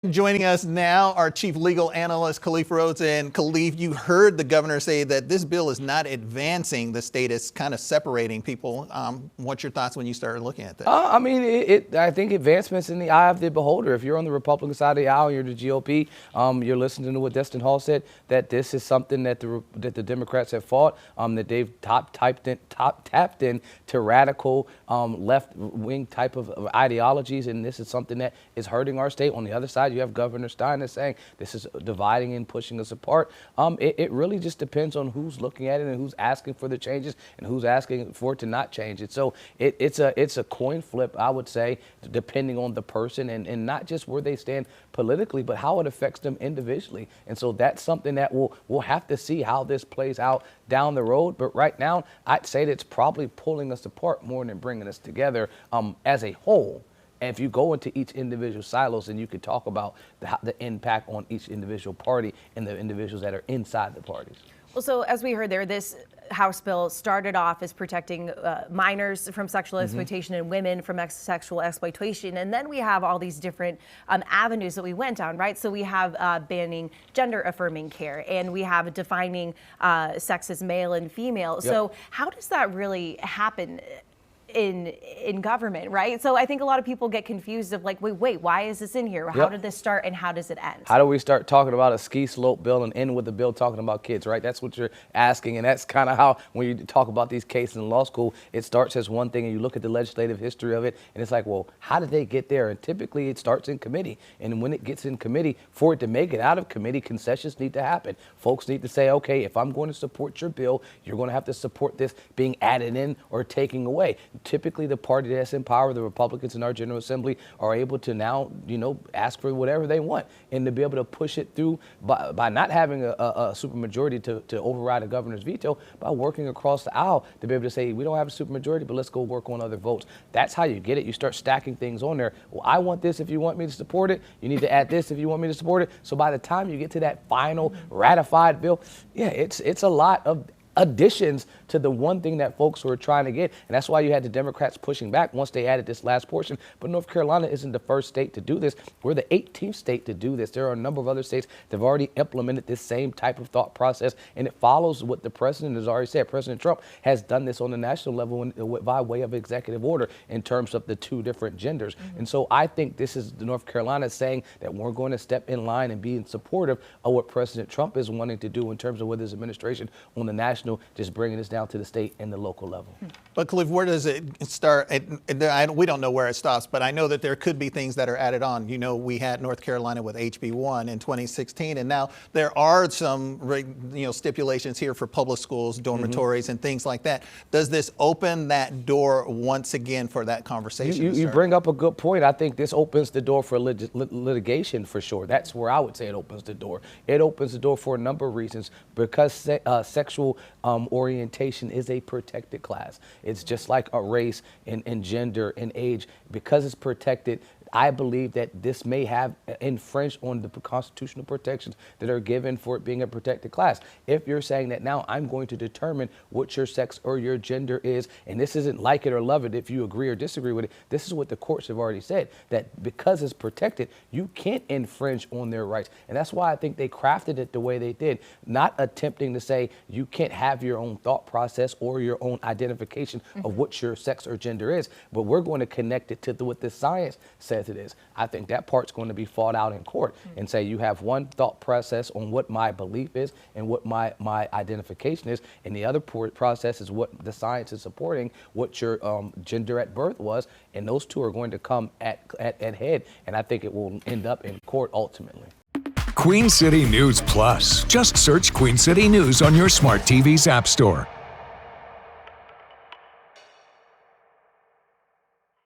Joining us now, our chief legal analyst, Khalif Rhodes. And Khalif, you heard the governor say that this bill is not advancing the state, it's kind of separating people. What's your thoughts when you started looking at this? I think advancement's in the eye of the beholder. If you're on the Republican side of the aisle, you're the GOP, you're listening to what Destin Hall said, that this is something that the Democrats have fought, that they've tapped in to radical left-wing type of ideologies, and this is something that is hurting our state. On the other side, you have Governor Stein that's saying this is dividing and pushing us apart. It really just depends on who's looking at it and who's asking for the changes and who's asking for it to not change it. So it's a coin flip, I would say, depending on the person and not just where they stand politically, but how it affects them individually. And so that's something that we'll have to see how this plays out down the road. But right now, I'd say that it's probably pulling us apart more than bringing us together as a whole. And if you go into each individual silos, and you could talk about the impact on each individual party and the individuals that are inside the parties. Well, so as we heard there, this House bill started off as protecting minors from sexual exploitation and women from sexual exploitation. And then we have all these different avenues that we went down, right? So we have banning gender affirming care, and we have defining sex as male and female. Yep. So how does that really happen in government, right? So I think a lot of people get confused of like, wait, why is this in here? How did this start and how does it end? How do we start talking about a ski slope bill and end with the bill talking about kids, right? That's what you're asking. And that's kind of how, when you talk about these cases in law school, it starts as one thing and you look at the legislative history of it and it's like, well, how did they get there? And typically it starts in committee. And when it gets in committee, for it to make it out of committee, concessions need to happen. Folks need to say, okay, if I'm going to support your bill, you're going to have to support this being added in or taking away. Typically, the party that's in power, the Republicans in our General Assembly, are able to now, ask for whatever they want and to be able to push it through by not having a supermajority to override a governor's veto, by working across the aisle to be able to say, we don't have a supermajority, but let's go work on other votes. That's how you get it. You start stacking things on there. Well, I want this if you want me to support it. You need to add this if you want me to support it. So by the time you get to that final ratified bill, it's a lot of additions to the one thing that folks were trying to get. And that's why you had the Democrats pushing back once they added this last portion. But North Carolina isn't the first state to do this. We're the 18th state to do this. There are a number of other states that have already implemented this same type of thought process. And it follows what the president has already said. President Trump has done this on the national level by way of executive order in terms of the two different genders. And so I think this is the North Carolina saying that we're going to step in line and be supportive of what President Trump is wanting to do in terms of with his administration on the national, just bringing this down to the state and the local level. But Khalif, where does it start? We don't know where it stops, but I know that there could be things that are added on. We had North Carolina with HB1 in 2016, and now there are some stipulations here for public schools, dormitories, and things like that. Does this open that door once again for that conversation? You bring up a good point. I think this opens the door for litigation for sure. That's where I would say it opens the door. It opens the door for a number of reasons, because sexual orientation is a protected class. It's just like a race and gender and age. Because it's protected, I believe that this may have infringed on the constitutional protections that are given for it being a protected class. If you're saying that now I'm going to determine what your sex or your gender is, and this isn't like it or love it if you agree or disagree with it, this is what the courts have already said, that because it's protected, you can't infringe on their rights. And that's why I think they crafted it the way they did, not attempting to say you can't have your own thought process or your own identification of what your sex or gender is, but we're going to connect it to what the science says it is. I think that part's going to be fought out in court and say you have one thought process on what my belief is and what my identification is, and the other process is what the science is supporting, what your gender at birth was, and those two are going to come at head, and I think it will end up in court ultimately. Queen City News Plus. Just search Queen City News on your smart TV's app store.